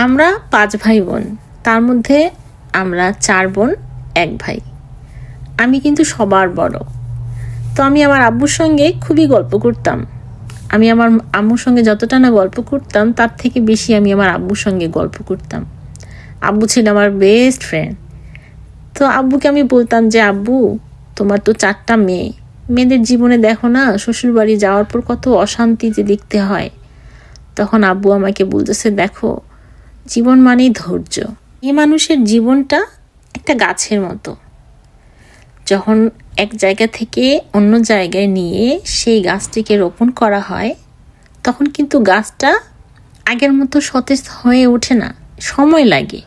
আমরা 5 ভাই বোন, তার মধ্যে আমরা 4 বোন 1 ভাই। আমি কিন্তু সবার বড়। তো আমি আমার আব্বুর সঙ্গে খুবই গল্প করতাম। আমি আমার আম্মুর সঙ্গে যতটা না গল্প করতাম তার থেকে বেশি আমি আমার আব্বুর সঙ্গে গল্প করতাম। আব্বু ছিল আমার বেস্ট ফ্রেন্ড। তো আব্বুকে আমি বলতাম যে, আব্বু তোমার তো 4টা মেয়ে, মেয়েদের জীবনে দেখো না শ্বশুরবাড়ি যাওয়ার পর কত অশান্তি যে দেখতে হয়। তখন আব্বু আমাকে বলতেছে, দেখো জীবন মানেই ধৈর্য। এই মানুষের জীবনটা একটা গাছের মতো, যখন এক জায়গা থেকে অন্য জায়গায় নিয়ে সেই গাছটিকে রোপণ করা হয় তখন কিন্তু গাছটা আগের মতো সতেজ হয়ে ওঠে না, সময় লাগে।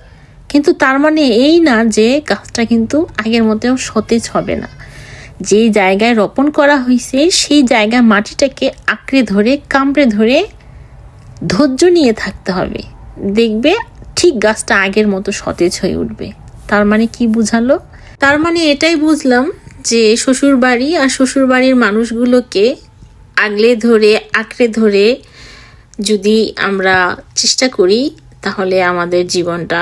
কিন্তু তার মানে এই না যে গাছটা কিন্তু আগের মতো সতেজ হবে না। যে জায়গায় রোপণ করা হয়েছে সেই জায়গায় মাটিটাকে আঁকড়ে ধরে কামড়ে ধরে ধৈর্য নিয়ে থাকতে হবে, দেখবে ঠিক গাছটা আগের মতো সতেজ হয়ে উঠবে। তার মানে কি বুঝালো? তার মানে এটাই বুঝলাম যে শ্বশুরবাড়ি আর শ্বশুরবাড়ির মানুষগুলোকে আগলে ধরে আঁকড়ে ধরে যদি আমরা চেষ্টা করি তাহলে আমাদের জীবনটা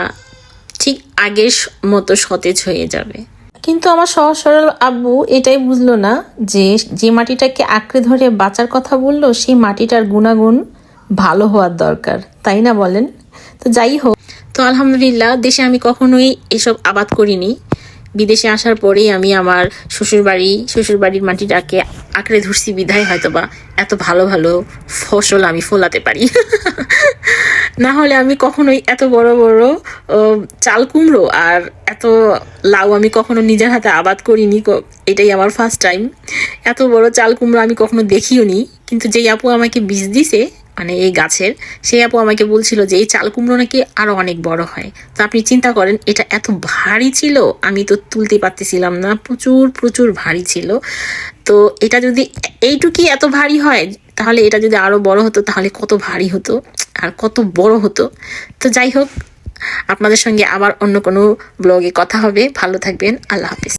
ঠিক আগের মতো সতেজ হয়ে যাবে। কিন্তু আমার সহজ সরল আব্বু এটাই বুঝলো না যে যে মাটিটাকে আঁকড়ে ধরে বাঁচার কথা বললো সেই মাটিটার গুণাগুণ ভালো হওয়ার দরকার, তাই না বলেন? তো যাই হোক, তো আলহামদুলিল্লাহ দেশে আমি কখনোই এসব আবাদ করিনি। বিদেশে আসার পরেই আমি আমার শ্বশুরবাড়ির মাটিটাকে আঁকড়ে ধরছি বিধায় হয়তোবা এত ভালো ভালো ফসল আমি ফলাতে পারি। না হলে আমি কখনোই এত বড় বড় চাল কুমড়ো আর এত লাউ আমি কখনো নিজের হাতে আবাদ করিনি। এটাই আমার ফার্স্ট টাইম। এত বড় চাল কুমড়ো আমি কখনো দেখিও নি। কিন্তু যেই আপু আমাকে বীজ দিছে মানে এই গাছের, সেই আপু আমাকে বলছিল যে এই চাল কুমড়ো নাকি আরো অনেক বড় হয়। তো আপনি চিন্তা করেন এটা এত ভারী ছিল, আমি তো তুলতে পারতেছিলাম না, প্রচুর প্রচুর ভারী ছিল। তো এটা যদি এইটুকুই এত ভারী হয় তাহলে এটা যদি আরো বড় হতো তাহলে কত ভারী হতো আর কত বড় হতো। তো যাই হোক, আপনাদের সঙ্গে আবার অন্য কোনো ব্লগে কথা হবে। ভালো থাকবেন, আল্লাহ হাফিজ।